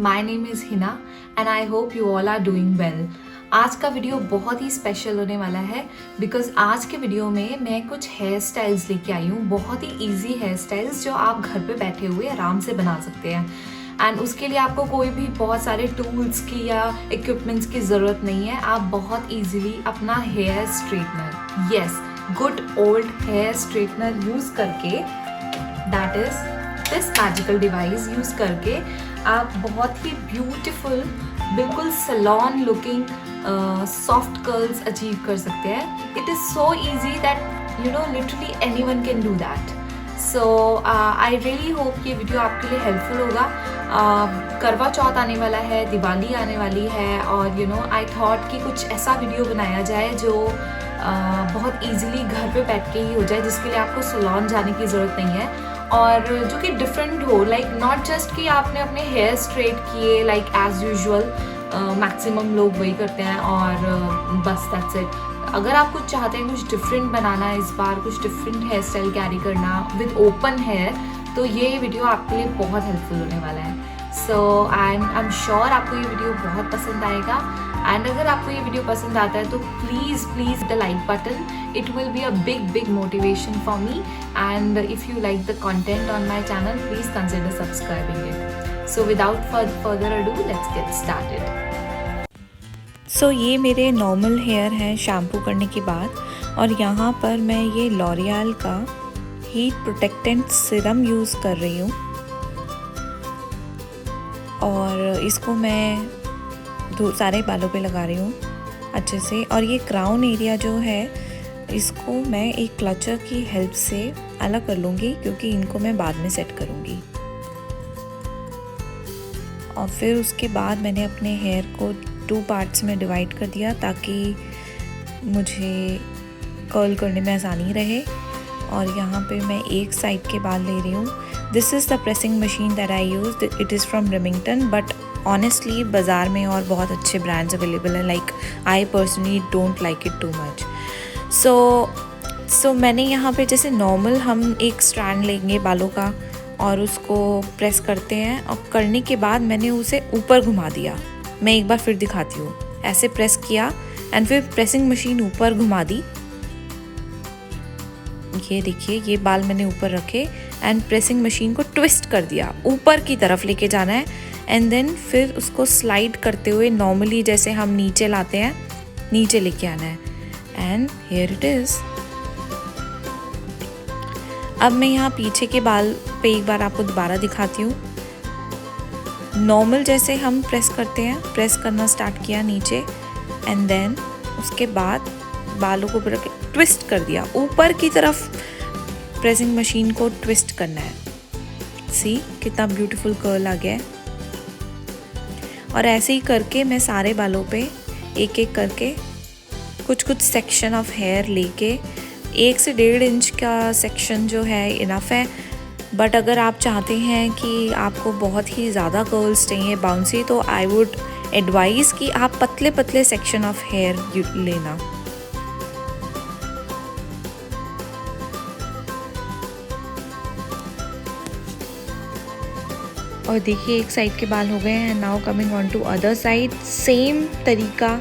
My name is Hina and I hope you all are doing well. आज का video बहुत ही special होने वाला है बिकॉज आज के वीडियो में मैं कुछ हेयर स्टाइल्स लेके आई हूँ, बहुत ही इजी हेयर स्टाइल्स जो आप घर पे बैठे हुए आराम से बना सकते हैं। एंड उसके लिए आपको कोई भी बहुत सारे टूल्स की या इक्विपमेंट्स की ज़रूरत नहीं है। आप बहुत ईजिली अपना hair straightener, yes good old hair straightener use करके, that is this magical device use करके आप बहुत ही ब्यूटीफुल, बिल्कुल salon looking soft curls achieve कर सकते हैं। It is so easy that you know literally anyone can do that. So I really hope ये वीडियो आपके लिए हेल्पफुल होगा। करवा चौथ आने वाला है, दिवाली आने वाली है और यू नो आई थॉट कि कुछ ऐसा वीडियो बनाया जाए जो बहुत ईजिली घर पे बैठ के ही हो जाए, जिसके लिए आपको सैलून जाने की ज़रूरत नहीं है और जो कि डिफरेंट हो। लाइक नॉट जस्ट कि आपने अपने हेयर स्ट्रेट किए लाइक एज यूजुअल, मैक्सिमम लोग वही करते हैं और बस दैट्स इट। अगर आप कुछ चाहते हैं कुछ डिफरेंट बनाना है, इस बार कुछ डिफरेंट हेयर स्टाइल कैरी करना विद ओपन हेयर, तो ये वीडियो आपके लिए बहुत हेल्पफुल होने वाला है। सो आई एम श्योर आपको ये वीडियो बहुत पसंद आएगा एंड अगर आपको ये वीडियो पसंद आता है तो please the like button, it will be a big motivation for me and if you like the content on my channel please consider subscribing it. So without further ado let's get started. So ये मेरे normal hair हैं shampoo करने के बाद, और यहाँ पर मैं ये लॉरियल का हीट प्रोटेक्टेंट सीरम यूज़ कर रही हूँ और इसको मैं सारे बालों पे लगा रही हूँ अच्छे से। और ये क्राउन एरिया जो है इसको मैं एक क्लचर की हेल्प से अलग कर लूँगी क्योंकि इनको मैं बाद में सेट करूँगी। और फिर उसके बाद मैंने अपने हेयर को 2 पार्ट्स में डिवाइड कर दिया ताकि मुझे कर्ल करने में आसानी रहे। और यहाँ पे मैं एक साइड के बाल ले रही हूँ। This is the pressing machine that I use, it is from Remington, but honestly बाज़ार में और बहुत अच्छे ब्रांड्स अवेलेबल हैं। Like I personally don't like it too much. So मैंने यहाँ पे जैसे नॉर्मल हम एक स्ट्रैंड लेंगे बालों का और उसको प्रेस करते हैं, और करने के बाद मैंने उसे ऊपर घुमा दिया। मैं एक बार फिर दिखाती हूँ। ऐसे प्रेस किया एंड फिर प्रेसिंग मशीन ऊपर घुमा दी। ये देखिए, ये बाल मैंने ऊपर रखे एंड प्रेसिंग मशीन को ट्विस्ट कर दिया, ऊपर की तरफ लेके जाना है एंड देन फिर उसको स्लाइड करते हुए नॉर्मली जैसे हम नीचे लाते हैं, नीचे लेके आना है एंड हियर इट इज़। अब मैं यहाँ पीछे के बाल पे एक बार आपको दोबारा दिखाती हूँ। नॉर्मल जैसे हम प्रेस करते हैं, प्रेस करना स्टार्ट किया नीचे एंड देन उसके बाद बालों को पूरा ट्विस्ट कर दिया, ऊपर की तरफ प्रेसिंग मशीन को ट्विस्ट करना है। सी कितना ब्यूटीफुल कर्ल आ गया है। और ऐसे ही करके मैं सारे बालों पे एक एक करके कुछ सेक्शन ऑफ हेयर लेके 1 से 1.5 इंच का सेक्शन जो है इनफ है। बट अगर आप चाहते हैं कि आपको बहुत ही ज़्यादा कर्ल्स चाहिए बाउंसी, तो आई वुड एडवाइज़ कि आप पतले सेक्शन ऑफ हेयर लेना। और देखिए एक साइड के बाल हो गए हैं। Now coming on to other side, same तरीका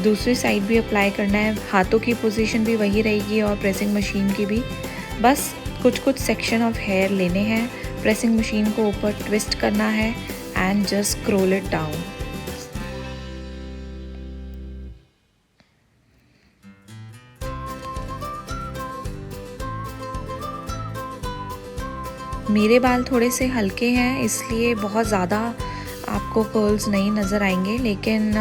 दूसरी साइड भी अप्लाई करना है। हाथों की पोजीशन भी वही रहेगी और प्रेसिंग मशीन की भी। बस कुछ सेक्शन ऑफ हेयर लेने हैं, प्रेसिंग मशीन को ऊपर ट्विस्ट करना है and just scroll it down. मेरे बाल थोड़े से हल्के हैं इसलिए बहुत ज़्यादा आपको कर्ल्स नहीं नज़र आएंगे, लेकिन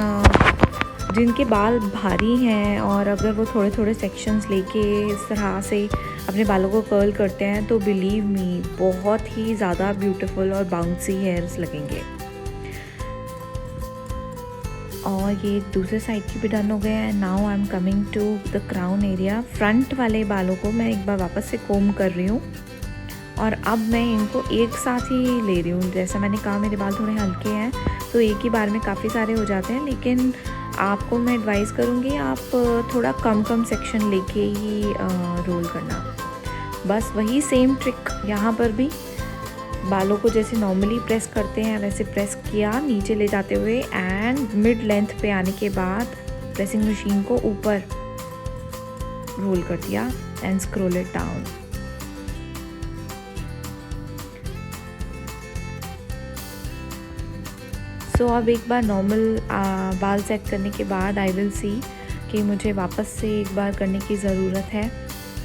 जिनके बाल भारी हैं और अगर वो थोड़े सेक्शंस लेके इस तरह से अपने बालों को कर्ल करते हैं तो बिलीव मी बहुत ही ज़्यादा ब्यूटीफुल और बाउंसी हेयर्स लगेंगे। और ये दूसरे साइड की भी डन हो गए हैं। Now I am coming to the crown area. Front वाले बालों को मैं एक बार वापस से कोम कर रही हूँ और अब मैं इनको एक साथ ही ले रही हूँ। जैसा मैंने कहा मेरे बाल थोड़े हल्के हैं तो एक ही बार में काफ़ी सारे हो जाते हैं, लेकिन आपको मैं एडवाइस करूँगी आप थोड़ा कम सेक्शन लेके ही रोल करना। बस वही सेम ट्रिक यहाँ पर भी बालों को जैसे नॉर्मली प्रेस करते हैं वैसे प्रेस किया नीचे ले जाते हुए एंड मिड लेंथ पे आने के बाद प्रेसिंग मशीन को ऊपर रोल कर दिया एंड स्क्रॉल इट डाउन। सो अब एक बार नॉर्मल बाल सेट करने के बाद आई विल सी कि मुझे वापस से एक बार करने की ज़रूरत है।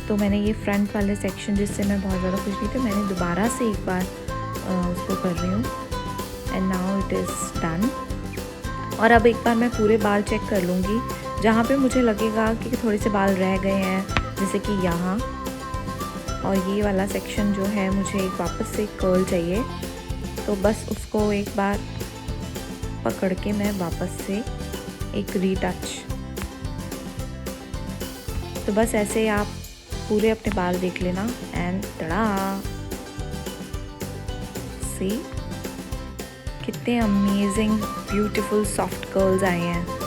तो मैंने ये फ्रंट वाले सेक्शन जिससे मैं बहुत ज़्यादा खुश नहीं थी, मैंने दोबारा से एक बार उसको कर रही हूँ and now it is done. और अब एक बार मैं पूरे बाल चेक कर लूँगी, जहाँ पे मुझे लगेगा कि थोड़े से बाल रह गए हैं, जैसे कि यहाँ, और ये वाला सेक्शन जो है मुझे एक वापस से कर्ल चाहिए, तो बस उसको एक बार पकड़ के मैं वापस से एक रीटच। तो बस ऐसे आप पूरे अपने बाल देख लेना एंड तड़ा सी कितने अमेजिंग ब्यूटीफुल सॉफ्ट कर्ल्स आए हैं।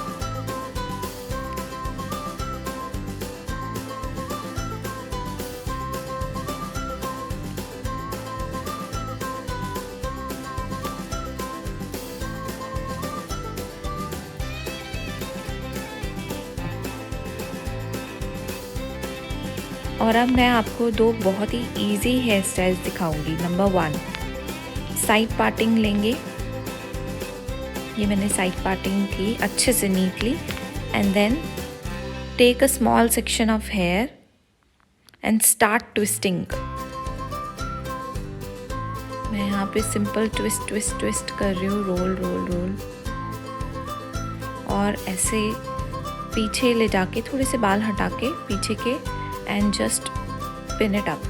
और अब मैं आपको दो बहुत ही इजी हेयर स्टाइल्स दिखाऊंगी। नंबर 1, साइड पार्टिंग लेंगे। ये मैंने साइड पार्टिंग की अच्छे से neatly and then take a small section of hair and start twisting. मैं यहाँ पे सिंपल ट्विस्ट ट्विस्ट ट्विस्ट कर रही हूँ, रोल रोल रोल, और ऐसे पीछे ले जाके थोड़े से बाल हटा के पीछे के and just pin it up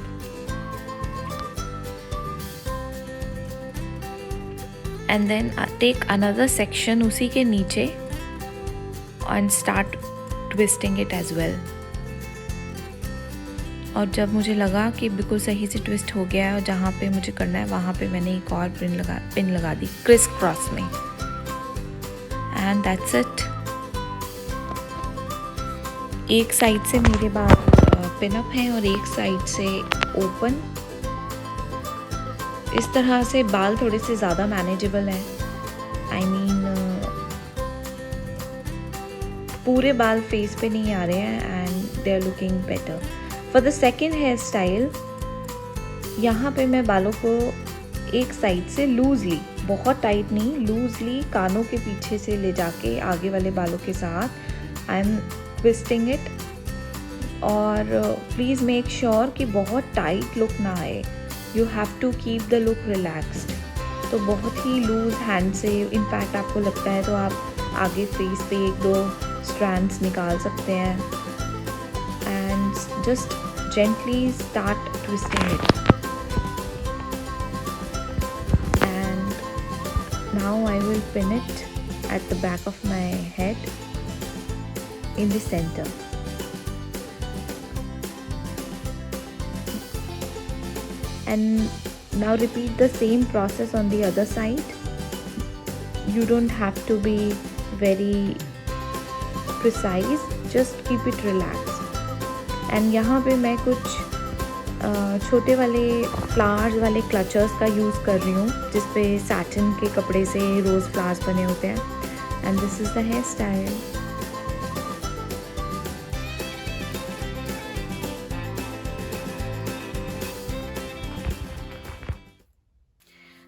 and then take another section उसी के नीचे and start twisting it as well। और जब मुझे लगा कि बिल्कुल सही से ट्विस्ट हो गया है और जहाँ पे मुझे करना है वहाँ पे मैंने एक और पिन लगा दी क्रिस क्रॉस में and that's it। एक साइड से मेरे बाल पिनअप है और एक साइड से ओपन। इस तरह से बाल थोड़े से ज़्यादा मैनेजेबल हैं। आई मीन पूरे बाल फेस पे नहीं आ रहे हैं and they are looking better. For the second hair style, यहाँ पे मैं बालों को एक साइड से लूजली, बहुत टाइट नहीं, लूजली कानों के पीछे से ले जाके आगे वाले बालों के साथ आई एम ट्विस्टिंग इट। और प्लीज़ मेक श्योर कि बहुत टाइट लुक ना आए। You have to keep the look relaxed. तो बहुत ही लूज हैंड से, इनफैक्ट आपको लगता है तो आप आगे फेस पे 1-2 स्ट्रैंड्स निकाल सकते हैं and just gently start twisting it. And now I will pin it at the back of my head in the center। And now repeat the same process on the other side। You don't have to be very precise, just keep it relaxed। and यहाँ पे मैं कुछ छोटे वाले flowers वाले clutchers का use कर रही हूँ, जिस पे सैटिन के कपड़े से रोज़ फ्लावर्स बने होते हैं। And this is the hair style.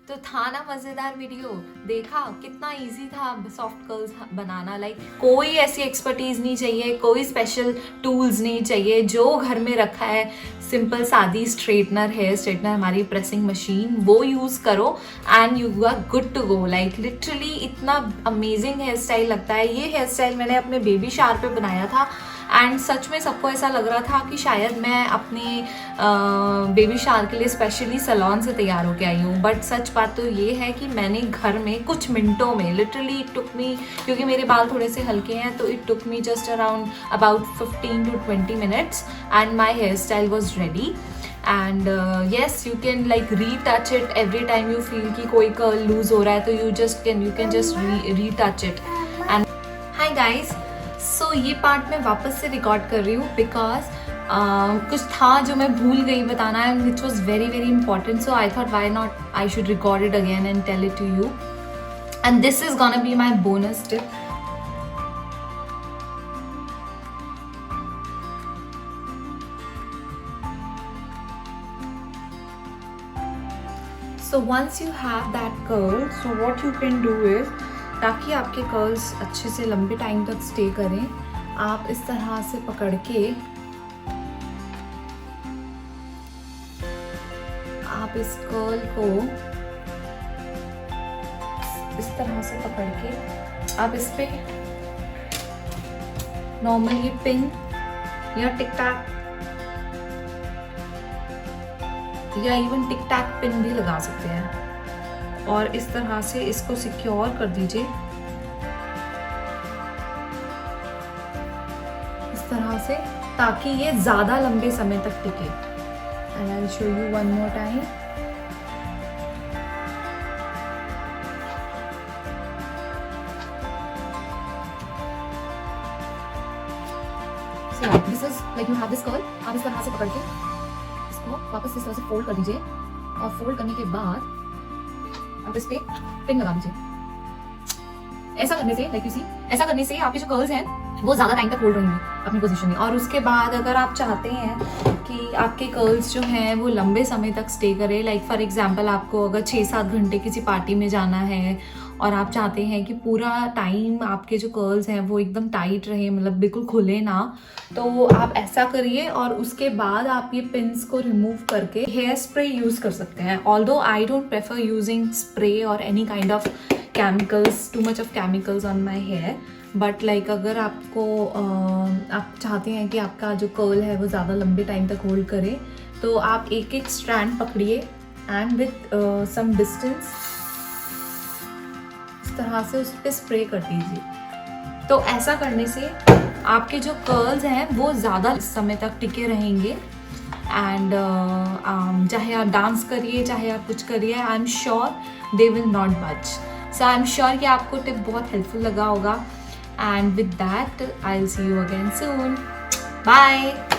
तो था ना मज़ेदार वीडियो? देखा कितना इजी था सॉफ्ट कर्ल्स बनाना। लाइक कोई ऐसी एक्सपर्टीज़ नहीं चाहिए, कोई स्पेशल टूल्स नहीं चाहिए, जो घर में रखा है सिंपल सादी स्ट्रेटनर, हेयर स्ट्रेटनर, हमारी प्रेसिंग मशीन, वो यूज़ करो and you are good to go. Like literally इतना अमेजिंग हेयर स्टाइल लगता है। ये हेयर स्टाइल मैंने अपने बेबी शावर पे बनाया था एंड सच में सबको ऐसा लग रहा था कि शायद मैं अपने बेबी शावर के लिए स्पेशली सैलून से तैयार होके आई हूँ। बट सच बात तो ये है कि मैंने घर में कुछ मिनटों में, लिटरली इट टुक मी, क्योंकि मेरे बाल थोड़े से हल्के हैं, तो it took me just around about 15 to 20 minutes and my hair style was ready. And yes, you can like retouch it every time you feel कि कोई कर्ल लूज हो रहा है, तो you can just retouch it. And hi guys, so ये part मैं वापस से रिकॉर्ड कर रही हूँ बिकॉज कुछ था जो मैं भूल गई बताना and which was very very important. So I thought why not I should record it again and tell it to you. And this is gonna be my bonus tip. So once you have that curl, so what you can do is, ताकि आपके curls अच्छे से लंबे time तक stay करें, आप इस तरह से पकड़ के आप इस कर्ल को इस तरह से पकड़ के आप इस पे नॉर्मली पिन या टिक टैक या इवन टिक टैक पिन भी लगा सकते हैं और इस तरह से इसको सिक्योर कर दीजिए इस तरह से, ताकि ये ज़्यादा लंबे समय तक टिके। And I will show you one more time. So this is like you have this curl, आप इस तरह से पकड़ के इसको वापस इस तरह से फोल्ड कर दीजिए और फोल्ड करने के बाद आप इस पे पिन लगा दीजिए। ऐसा करने से लाइक यू सी, ऐसा करने से आपके जो कर्ल्स हैं वो ज़्यादा टाइम तक होल्ड रहेंगे अपनी पोजीशन में। और उसके बाद अगर आप चाहते हैं कि आपके कर्ल्स जो हैं वो लंबे समय तक स्टे करें, लाइक फॉर एग्जांपल आपको अगर 6-7 घंटे किसी पार्टी में जाना है और आप चाहते हैं कि पूरा टाइम आपके जो कर्ल्स हैं वो एकदम टाइट रहे, मतलब बिल्कुल खुले ना, तो आप ऐसा करिए और उसके बाद आप ये पिन्स को रिमूव करके हेयर स्प्रे यूज़ कर सकते हैं। Although I don't prefer using spray और any kind of chemicals, too much of chemicals on my hair, but like अगर आपको आप चाहते हैं कि आपका जो कर्ल है वो ज़्यादा लंबे टाइम तक होल्ड करे, तो आप एक एक स्ट्रैंड पकड़िए एंड विथ सम डिस्टेंस इस तरह से उस पर स्प्रे कर दीजिए। तो ऐसा करने से आपके जो कर्ल्स हैं वो ज़्यादा समय तक टिके रहेंगे एंड चाहे आप डांस करिए चाहे आप कुछ करिए, I am sure they will not बच। सो आई एम श्योर कि आपको टिप बहुत हेल्पफुल लगा होगा। And with that, I'll see you again soon. Bye.